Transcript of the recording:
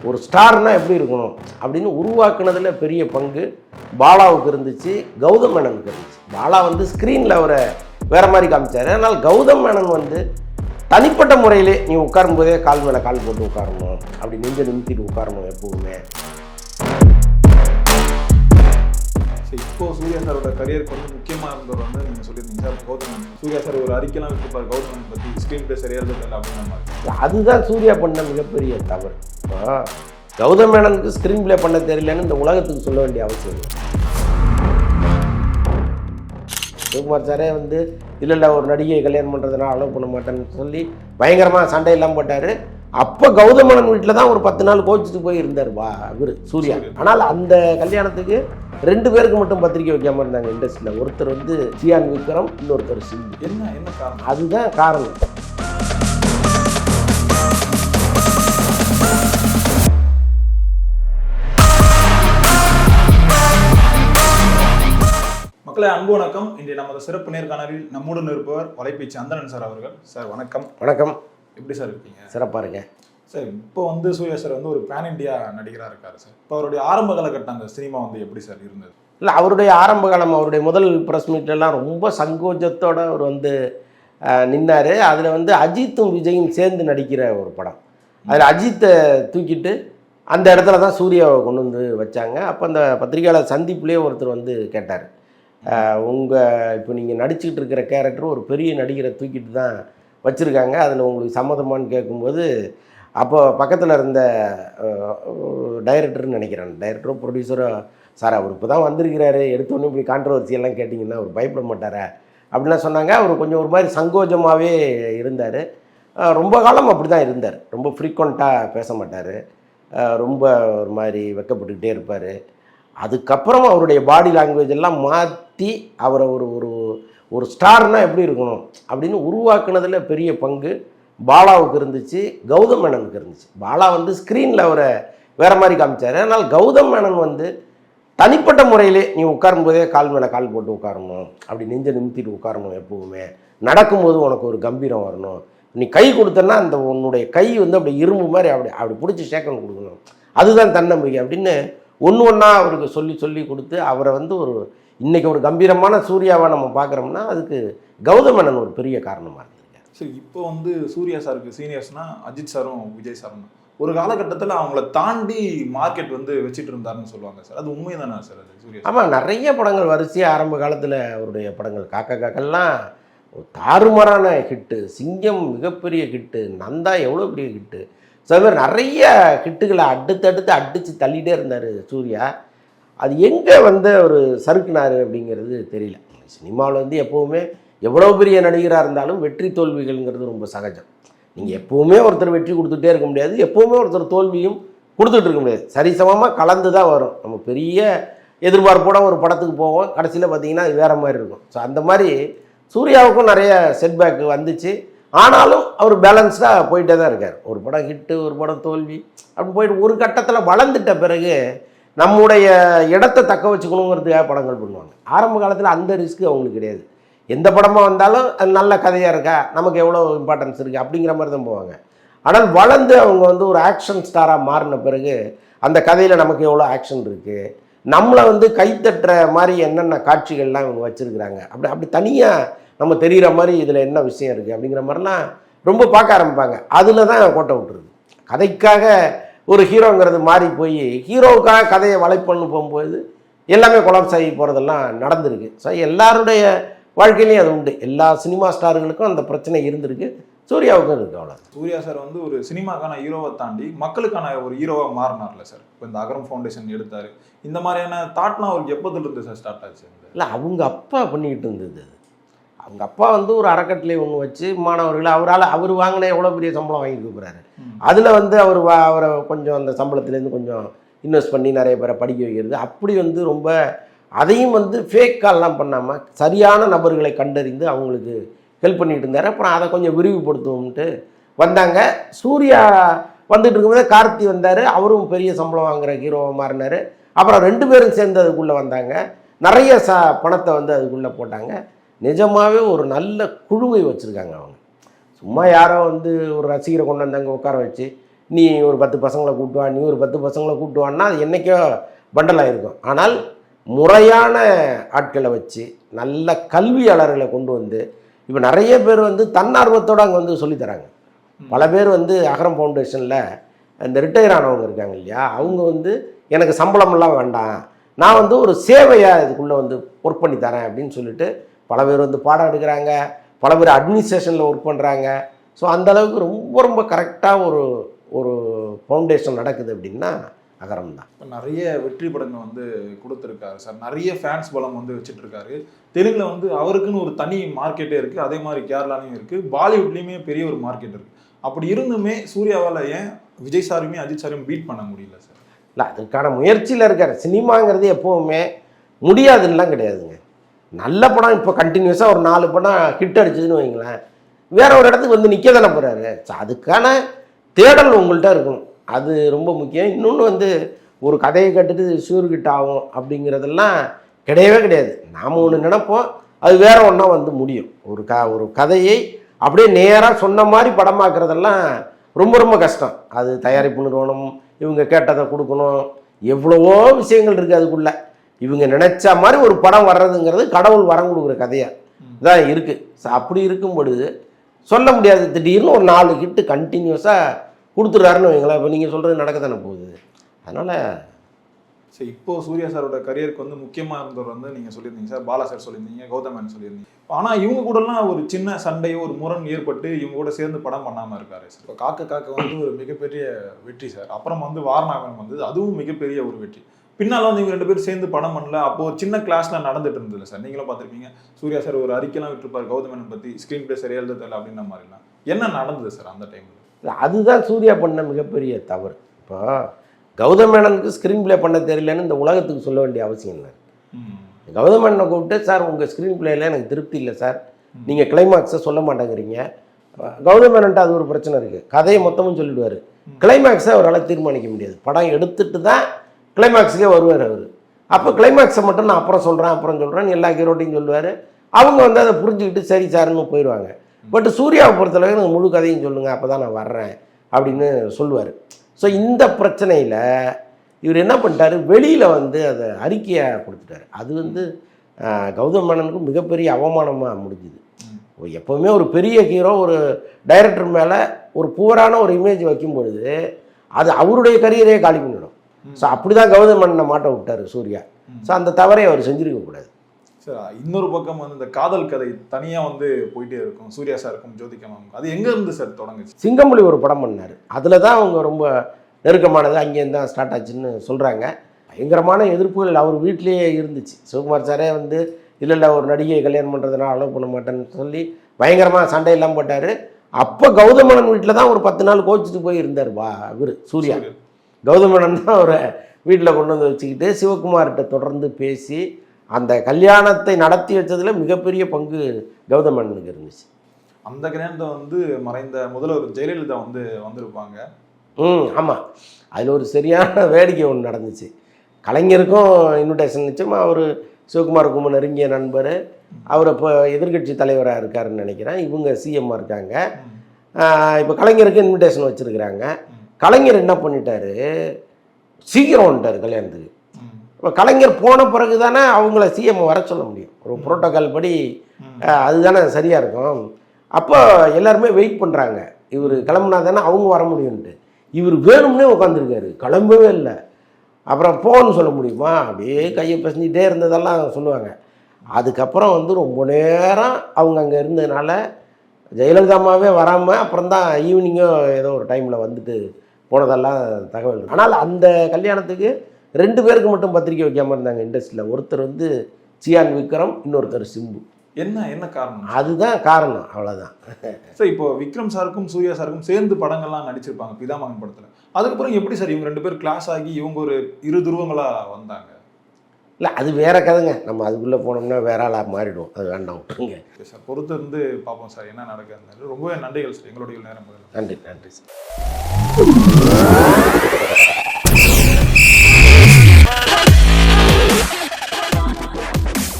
ஒரு ஸ்டார்னால் எப்படி இருக்கணும் அப்படின்னு உருவாக்குனதில் பெரிய பங்கு பாலாவுக்கு இருந்துச்சு, கௌதம் மேனனுக்கு இருந்துச்சு. பாலா வந்து ஸ்க்ரீனில் அவரை வேறு மாதிரி காமிச்சார். ஆனால் கௌதம் மேனன் வந்து தனிப்பட்ட முறையிலே நீ உட்காரும்போதே கால் மேலே கால் போட்டு உட்காரணும், அப்படி நெஞ்ச நிமித்திட்டு உட்காரணும் எப்போவுமே. இப்போ சூர்யா சாரோட கரியருக்கு வந்து முக்கியமாக இருந்தவர் வந்து நீங்கள் சொல்லியிருந்தீங்க சார் கௌதம். சூர்யா சார் ஒரு அறிக்கைலாம் வச்சுருப்பார் கௌதம் பற்றி, ஸ்க்ரீன் பிளே சரியாக இல்லை அப்படின்ற மாதிரி. அதுதான் சூர்யா பண்ண மிகப்பெரிய தவறு. கௌதம் மேனனுக்கு ஸ்க்ரீன் பிளே பண்ண தெரியலன்னு இந்த உலகத்துக்கு சொல்ல வேண்டிய அவசியம் இல்லை. சிவகுமார் சாரே வந்து இல்லை ஒரு நடிகையை கல்யாணம் பண்ணுறதுனால அலோவ் பண்ண மாட்டேன்னு சொல்லி பயங்கரமாக சண்டையெல்லாம் போட்டார். அப்போ கௌதம் மேனன் வீட்டில் தான் ஒரு 10 நாள் கோச்சிட்டு போய் இருந்தார் இவர் சூர்யா. ஆனால் அந்த கல்யாணத்துக்கு 2 பேருக்கு மட்டும் பத்திரிக்கை வைக்காமல் இருந்தாங்க இண்டஸ்ட்ரியில். ஒருத்தர் வந்து சியான் விக்ரம், இன்னொருத்தர் சிந்து. என்ன காரணம்? அதுதான் காரணம். மக்களை அன்பு வணக்கம். இன்றைய நமது சிறப்பு நேர்காணலில் நம்முடன் இருப்பவர் வலைப்பேச்சு அந்தணன் சார் அவர்கள். சார் வணக்கம். வணக்கம். எப்படி சார் இருக்கீங்க? சிறப்பாக இருக்கேன் சார். இப்போ வந்து சூர்யா சார் வந்து ஒரு பேன் இண்டியா நடிகராக இருக்காரு சார். இப்போ அவருடைய ஆரம்ப காலகட்டம் அந்த சினிமா வந்து எப்படி சார் இருந்தது? இல்லை, அவருடைய ஆரம்ப காலம், அவருடைய முதல் ப்ரெஸ் மீட்லாம் ரொம்ப சங்கோஜத்தோடு அவர் வந்து நின்னார். அதில் வந்து அஜித்தும் விஜயும் சேர்ந்து நடிக்கிற ஒரு படம். அதில் அஜித்தை தூக்கிட்டு அந்த இடத்துல தான் சூர்யாவை கொண்டு வந்து வச்சாங்க. அப்போ அந்த பத்திரிகையாளர் சந்திப்புலேயே ஒருத்தர் வந்து கேட்டார், இப்போ நீங்கள் நடிச்சுக்கிட்டு இருக்கிற கேரக்டர் ஒரு பெரிய நடிகரை தூக்கிட்டு தான் வச்சுருக்காங்க, அதில் உங்களுக்கு சம்மதமானு கேட்கும்போது, அப்போ பக்கத்தில் இருந்த டைரக்டர்னு நினைக்கிறேன், டைரக்டரோ ப்ரொடியூசரோ, சார் அவர் இப்போ தான் வந்திருக்கிறாரு, எடுத்தோன்னே இப்படி கான்ட்ரவர்சியெல்லாம் கேட்டிங்கன்னா அவர் பயப்பட மாட்டாரா அப்படின்லாம் சொன்னாங்க. அவர் கொஞ்சம் ஒரு மாதிரி சங்கோஜமாகவே இருந்தார். ரொம்ப காலம் அப்படி தான் இருந்தார். ரொம்ப ஃப்ரீக்வெண்ட்டாக பேச மாட்டார், ரொம்ப ஒரு மாதிரி வெக்கப்பட்டுக்கிட்டே இருப்பார். அதுக்கப்புறம் அவருடைய பாடி லாங்குவேஜ் எல்லாம் மாற்றி அவரை ஒரு ஸ்டார்னால் எப்படி இருக்கணும் அப்படின்னு உருவாக்குனதில் பெரிய பங்கு பாலாவுக்கு இருந்துச்சு, கௌதம் மேனனுக்கு இருந்துச்சு. பாலா வந்து ஸ்க்ரீனில் அவரை வேறு மாதிரி காமிச்சார். ஆனால் கௌதம் மேனன் வந்து தனிப்பட்ட முறையிலே நீ உட்காரும்போதே கால் மேலே கால் போட்டு உட்காரணும், அப்படி நெஞ்ச நிமித்திட்டு உட்காரணும் எப்போவுமே. நடக்கும்போது உனக்கு ஒரு கம்பீரம் வரணும். நீ கை கொடுத்தன்னா அந்த உன்னுடைய கை வந்து அப்படி இரும்பு மாதிரி அப்படி பிடிச்சி ஷேக்கன் கொடுக்கணும், அதுதான் தன்னம்பிக்கை அப்படின்னு ஒன்றா அவருக்கு சொல்லி கொடுத்து அவரை வந்து இன்றைக்கி ஒரு கம்பீரமான சூர்யாவை நம்ம பார்க்குறோம்னா அதுக்கு கௌதம் மேனன் ஒரு பெரிய காரணமாக இருந்திருக்காரு. சரி, இப்போ வந்து சூர்யா சாருக்கு சீனியர்ஸ்னால் அஜித் சாரும் விஜய் சாரும் ஒரு காலகட்டத்தில் அவங்கள தாண்டி மார்க்கெட் வந்து வச்சுட்டு இருந்தாருன்னு சொல்லுவாங்க சார். அது உண்மை தானே சார்? அது சூர்யா ஆமாம், நிறைய படங்கள் வரிசையாக ஆரம்ப காலத்தில் அவருடைய படங்கள் காக்கெல்லாம் ஒரு தாறுமாறான ஹிட்டு, சிங்கம் மிகப்பெரிய ஹிட்டு, நந்தா எவ்வளோ பெரிய ஹிட்டு, சில பேர் நிறைய ஹிட்டுகளை அடுத்தடுத்து அடித்து தள்ளிகிட்டே இருந்தார் சூர்யா. அது எங்கே வந்து ஒரு சறுக்குனார் அப்படிங்கிறது தெரியல. சினிமாவில் வந்து எப்போவுமே எவ்வளோ பெரிய நடிகராக இருந்தாலும் வெற்றி தோல்விகள்ங்கிறது ரொம்ப சகஜம். நீங்கள் எப்போவுமே ஒருத்தர் வெற்றி கொடுத்துட்டே இருக்க முடியாது, எப்போவுமே ஒருத்தர் தோல்வியும் கொடுத்துட்டு இருக்க முடியாது. சரிசமமாக கலந்து தான் வரும். நம்ம பெரிய எதிர்பார்ப்போட ஒரு படத்துக்கு போவோம், கடைசியில் பார்த்திங்கன்னா அது வேறு மாதிரி இருக்கும். ஸோ அந்த மாதிரி சூர்யாவுக்கும் நிறைய செட்பேக் வந்துச்சு. ஆனாலும் அவர் பேலன்ஸ்டாக போயிட்டே தான் இருக்கார். ஒரு படம் ஹிட்டு, ஒரு படம் தோல்வி, அப்படி போயிட்டு ஒரு கட்டத்தில் வளர்ந்துட்ட பிறகு நம்முடைய இடத்தை தக்க வச்சுக்கணுங்கிறதுக்காக படங்கள் பண்ணுவாங்க. ஆரம்ப காலத்தில் அந்த ரிஸ்க்கு அவங்களுக்கு கிடையாது. எந்த படமாக வந்தாலும் அது நல்ல கதையாக இருக்கா, நமக்கு எவ்வளோ இம்பார்ட்டன்ஸ் இருக்குது அப்படிங்கிற மாதிரி தான் போவாங்க. ஆனால் வளர்ந்து அவங்க வந்து ஒரு ஆக்ஷன் ஸ்டாராக மாறின பிறகு அந்த கதையில் நமக்கு எவ்வளோ ஆக்ஷன் இருக்குது, நம்மளை வந்து கைத்தட்டுற மாதிரி என்னென்ன காட்சிகள்லாம் இவங்க வச்சுருக்குறாங்க, அப்படி தனியாக நம்ம தெரிகிற மாதிரி இதில் என்ன விஷயம் இருக்குது அப்படிங்கிற மாதிரிலாம் ரொம்ப பார்க்க ஆரம்பிப்பாங்க. அதில் தான் கோட்டை விட்டுருது. கதைக்காக ஒரு ஹீரோங்கிறது மாறி போய் ஹீரோவுக்காக கதையை வலைப்பண்ணு போகும்போது எல்லாமே கொலாப்ஸ் ஆகி போகிறதெல்லாம் நடந்திருக்கு. ஸோ எல்லாருடைய வாழ்க்கையிலையும் அது உண்டு. எல்லா சினிமா ஸ்டார்களுக்கும் அந்த பிரச்சனை இருந்திருக்கு, சூர்யாவுக்கும் இருக்குது. அவ்வளோ சூர்யா சார் வந்து ஒரு சினிமாக்கான ஹீரோவை தாண்டி மக்களுக்கான ஒரு ஹீரோவாக மாறினார்ல சார். இப்போ இந்த அகரம் ஃபவுண்டேஷன் எடுத்தார். இந்த மாதிரியான தாட்லாம் அவருக்கு எப்போதுலேருந்து சார் ஸ்டார்ட் ஆச்சு? இல்லை, அவங்க அப்பா பண்ணிக்கிட்டு இருந்தது. அவங்க அப்பா வந்து ஒரு அறக்கட்டளை ஒன்று வச்சு மாணவர்களை அவர் வாங்கின எவ்வளோ பெரிய சம்பளம் வாங்கிட்டு போகிறாரு. அதில் வந்து அவரை கொஞ்சம் அந்த சம்பளத்துலேருந்து கொஞ்சம் இன்வெஸ்ட் பண்ணி நிறைய பேரை படிக்க வைக்கிறது, அப்படி வந்து ரொம்ப அதையும் வந்து ஃபேக் கால்லாம் பண்ணாமல் சரியான நபர்களை கண்டறிந்து அவங்களுக்கு ஹெல்ப் பண்ணிகிட்டு இருந்தார். அப்புறம் அதை கொஞ்சம் விரிவுபடுத்துவோம்ட்டு வந்தாங்க. சூர்யா வந்துட்டு இருக்கும்போதே கார்த்தி வந்தார், அவரும் பெரிய சம்பளம் வாங்குகிற ஹீரோவாக மாறினார். அப்புறம் 2 பேரும் சேர்ந்து அதுக்குள்ளே வந்தாங்க, நிறைய பணத்தை வந்து அதுக்குள்ளே போட்டாங்க. நிஜமாகவே ஒரு நல்ல குழுவை வச்சுருக்காங்க அவங்க. சும்மா யாரோ வந்து ஒரு ரசிகரை கொண்டு வந்தாங்க உட்கார வச்சு நீ ஒரு 10 பசங்களை கூட்டுவா, நீ ஒரு 10 பசங்களை கூட்டுவான்னா அது என்றைக்கோ பண்டலாக இருக்கும். ஆனால் முறையான ஆட்களை வச்சு நல்ல கல்வியாளர்களை கொண்டு வந்து இப்போ நிறைய பேர் வந்து தன்னார்வத்தோடு அங்கே வந்து சொல்லித்தராங்க. பல பேர் வந்து அகரம் ஃபவுண்டேஷனில் இந்த ரிட்டையர் ஆனவங்க இருக்காங்க இல்லையா, அவங்க வந்து எனக்கு சம்பளமெல்லாம் வேண்டாம், நான் வந்து ஒரு சேவையாக இதுக்குள்ளே வந்து ஒர்க் பண்ணி தரேன் அப்படின்னு சொல்லிட்டு பல பேர் வந்து பாடம் எடுக்கிறாங்க, பல பேர் அட்மினிஸ்ட்ரேஷனில் ஒர்க் பண்ணுறாங்க. ஸோ அந்தளவுக்கு ரொம்ப ரொம்ப கரெக்டாக ஒரு ஃபவுண்டேஷன் நடக்குது அப்படின்னா அகரம் தான். இப்போ நிறைய வெற்றி படங்கள் வந்து கொடுத்துருக்காரு சார், நிறைய ஃபேன்ஸ் பலம் வந்து வச்சுட்ருக்காரு. தெலுங்கில் வந்து அவருக்குன்னு ஒரு தனி மார்க்கெட்டே இருக்குது, அதே மாதிரி கேரளாலையும் இருக்குது, பாலிவுட்லேயுமே பெரிய ஒரு மார்க்கெட் இருக்குது. அப்படி இருந்துமே சூர்யாவால் ஏன் விஜய் சாருமே அஜித் சாரையும் பீட் பண்ண முடியல சார்? இல்லை, அதுக்கான முயற்சியில் இருக்கார். சினிமாங்கிறது எப்போவுமே முடியாதுன்னெலாம் கிடையாதுங்க. நல்ல படம் இப்போ கண்டினியூஸாக ஒரு 4 படம் ஹிட் அடிச்சதுன்னு வைங்களேன், வேற ஒரு இடத்துக்கு வந்து நிற்க தானே போகிறாரு. ஸோ அதுக்கான தேடல் உங்கள்கிட்ட இருக்கணும், அது ரொம்ப முக்கியம். இன்னொன்று வந்து ஒரு கதையை கட்டுட்டு ஷூர்கிட்ட ஆகும் அப்படிங்கிறதெல்லாம் கிடையவே கிடையாது. நாம் ஒன்று நினைப்போம், அது வேற ஒன்றா வந்து முடியும். ஒரு கதையை அப்படியே நேராக சொன்ன மாதிரி படமாக்குறதெல்லாம் ரொம்ப ரொம்ப கஷ்டம். அது தயாரிப்பு நிறுவனம் இவங்க கேட்டதை கொடுக்கணும், எவ்வளவோ விஷயங்கள் இருக்குது அதுக்குள்ளே. இவங்க நினச்ச மாதிரி ஒரு படம் வர்றதுங்கிறது கடவுள் வரம் கொடுக்குற கதையாக தான் இருக்குது. ஸோ அப்படி இருக்கும் பொழுது சொல்ல முடியாது. திடீர்னு ஒரு 4 ஹிட்டு கண்டினியூஸாக கொடுத்துட்றாருன்னு வைங்களேன், இப்போ நீங்கள் சொல்கிறது நடக்க தானே போகுது. அதனால் சரி, இப்போது சூர்யா சாரோட கரியருக்கு வந்து முக்கியமாக இருந்தவர் வந்து நீங்கள் சொல்லியிருந்தீங்க சார், பாலா சார் சொல்லியிருந்தீங்க, கௌதமன் சொல்லியிருந்தீங்க. ஆனால் இவங்க கூடலாம் ஒரு சின்ன சண்டையோ ஒரு முரண் ஏற்பட்டு இவங்க கூட சேர்ந்து படம் பண்ணாமல் இருக்காரு சார். இப்போ காக்க வந்து ஒரு மிகப்பெரிய வெற்றி சார். அப்புறம் வந்து வாரணாவனம் வந்து அதுவும் மிகப்பெரிய ஒரு வெற்றி. பின்னால் வந்து இவங்க 2 பேரும் சேர்ந்து படம் பண்ணல, அப்போது ஒரு சின்ன கிளாஸில் நடந்துட்டு இருந்தது சார். நீங்களும் பார்த்துருப்பீங்க, சூர்யா சார் ஒரு அறிக்கைலாம் விட்டுருப்பார் கௌதமனை பற்றி, ஸ்க்ரீன் பிளே சரியா எழுதுதில்லை அப்படின்ற மாதிரிலாம். என்ன நடந்தது சார் அந்த டைமில்? அதுதான் சூர்யா பண்ண மிகப்பெரிய தவறு. இப்போ கௌதமேனனுக்கு ஸ்க்ரீன் பிளே பண்ண தெரியலன்னு இந்த உலகத்துக்கு சொல்ல வேண்டிய அவசியம் இல்லை. கௌதமேனனை கூப்பிட்டு, சார் உங்கள் ஸ்க்ரீன் பிளேயில் எனக்கு திருப்தி இல்லை சார், நீங்கள் கிளைமாக்ஸை சொல்ல மாட்டேங்கிறீங்க. கௌதமேனன்ட்டு அது ஒரு பிரச்சனை இருக்குது, கதையை மொத்தமும் சொல்லிடுவார், கிளைமாக்ஸை அவரால் தீர்மானிக்க முடியாது. படம் எடுத்துட்டு தான் கிளைமாக்ஸுக்கே வருவார் அவர். அப்போ கிளைமாக்ஸை மட்டும் நான் அப்புறம் சொல்கிறேன் எல்லா ஹீரோட்டையும் சொல்லுவார். அவங்க வந்து அதை புரிஞ்சுக்கிட்டு சரி சார்னு போயிடுவாங்க. பட் சூர்யாவை பொறுத்தளவுக்கு எனக்கு முழு கதையும் சொல்லுங்கள், அப்போ தான் நான் வர்றேன் அப்படின்னு சொல்லுவார். ஸோ இந்த பிரச்சனையில் இவர் என்ன பண்ணிட்டார், வெளியில் வந்து அதை அறிக்கையாக கொடுத்துட்டார். அது வந்து கௌதம் மேனனுக்கும் மிகப்பெரிய அவமானமாக முடிஞ்சுது. எப்போவுமே ஒரு பெரிய ஹீரோ ஒரு டைரக்டர் மேலே ஒரு புவரான ஒரு இமேஜ் வைக்கும் பொழுது அது அவருடைய கரியரே காலி பண்ணிடும். ஸோ அப்படி தான் கௌதம் மேனனை மாட்ட விட்டார் சூர்யா. ஸோ அந்த தவறை அவர் செஞ்சுருக்கக்கூடாது. சார் இன்னொரு பக்கம் வந்து இந்த காதல் கதை தனியாக வந்து போயிட்டே இருக்கும் சூர்யா சாருக்கும் ஜோதிகா மேமுக்கும். அது எங்கேருந்து சார் தொடங்குச்சு? சிங்கம்புலி ஒரு படம் பண்ணார், அதில் தான் அவங்க ரொம்ப நெருக்கமானது, அங்கேருந்து தான் ஸ்டார்ட் ஆச்சுன்னு சொல்கிறாங்க. பயங்கரமான எதிர்ப்புகள் அவர் வீட்டிலேயே இருந்துச்சு. சிவகுமார் சாரே வந்து இல்லை ஒரு நடிகையை கல்யாணம் பண்ணுறதுனால அலோவ் பண்ண மாட்டேன்னு சொல்லி பயங்கரமாக சண்டையெல்லாம் போட்டார். அப்போ கௌதமேனன் வீட்டில் தான் ஒரு 10 நாள் கோச்சிட்டு போய் இருந்தார் இவர் சூர்யா. கௌதமேனன் தான் அவரை வீட்டில் கொண்டு வந்து வச்சுக்கிட்டு சிவகுமார்கிட்ட தொடர்ந்து பேசி அந்த கல்யாணத்தை நடத்தி வச்சதில் மிகப்பெரிய பங்கு கௌதமேனனுக்கு இருந்துச்சு. அந்த கல்யாணத்தை வந்து மறைந்த முதல்வர் ஜெயலலிதா வந்து வந்திருப்பாங்க. ஆமாம், அதில் ஒரு சரியான வேடிக்கை ஒன்று நடந்துச்சு. கலைஞருக்கும் இன்விடேஷன் நிச்சயமாக அவர் சிவகுமாருக்கு நெருங்கிய நண்பர், அவர் இப்போ எதிர்கட்சி தலைவராக இருக்காருன்னு நினைக்கிறேன், இவங்க சிஎம்மாக இருக்காங்க. இப்போ கலைஞருக்கு இன்விடேஷன் வச்சுருக்கிறாங்க. கலைஞர் என்ன பண்ணிட்டாரு, சீக்கிரம் வந்துட்டார் கல்யாணத்துக்கு. இப்போ கலைஞர் போன பிறகு தானே அவங்கள சிஎம் வர சொல்ல முடியும், ஒரு புரோட்டோக்கால் படி அதுதானே சரியாக இருக்கும். அப்போ எல்லாருமே வெயிட் பண்ணுறாங்க, இவர் கிளம்புனா தானே அவங்க வர முடியும்ன்ட்டு. இவர் வேணும்னே உட்காந்துருக்காரு, கிளம்பவே இல்லை. அப்புறம் போன்னு சொல்ல முடியுமா, அப்படியே கையை பிசைஞ்சிட்டே இருந்ததெல்லாம் சொல்லுவாங்க. அதுக்கப்புறம் வந்து ரொம்ப நேரம் அவங்க அங்கே இருந்ததுனால ஜெயலலிதாமாவே வராமல் அப்புறம் தான் ஈவினிங்கும் ஏதோ ஒரு டைமில் வந்துட்டு போனதெல்லாம் தகவல். ஆனால் அந்த கல்யாணத்துக்கு 2 பேருக்கு மட்டும் பத்திரிக்கை வைக்காமல் இருந்தாங்க இண்டஸ்ட்ரியில். ஒருத்தர் வந்து சியான் விக்ரம், இன்னொருத்தர் சிம்பு. என்ன காரணம்? அதுதான் காரணம், அவ்வளோதான். சார் இப்போ விக்ரம் சாருக்கும் சூர்யா சாருக்கும் சேர்ந்து படங்கள்லாம் நடிச்சிருப்பாங்க பிதாமகன் படத்தில். அதுக்கப்புறம் எப்படி சார் இவங்க 2 பேரும் கிளாஸ் ஆகி இவங்க ஒரு 2 துருவங்களாக வந்தாங்க? இல்லை, அது வேற கதைங்க, நம்ம அதுக்குள்ளே போனோம்னா வேற ஆளாக மாறிடும், அது வேண்டாம் விட்டுருங்க சார். பொறுத்து இருந்து பார்ப்போம் சார் என்ன நடக்குது. ரொம்பவே நன்றிகள் சார், எங்களுடைய நேரம். நன்றி சார்.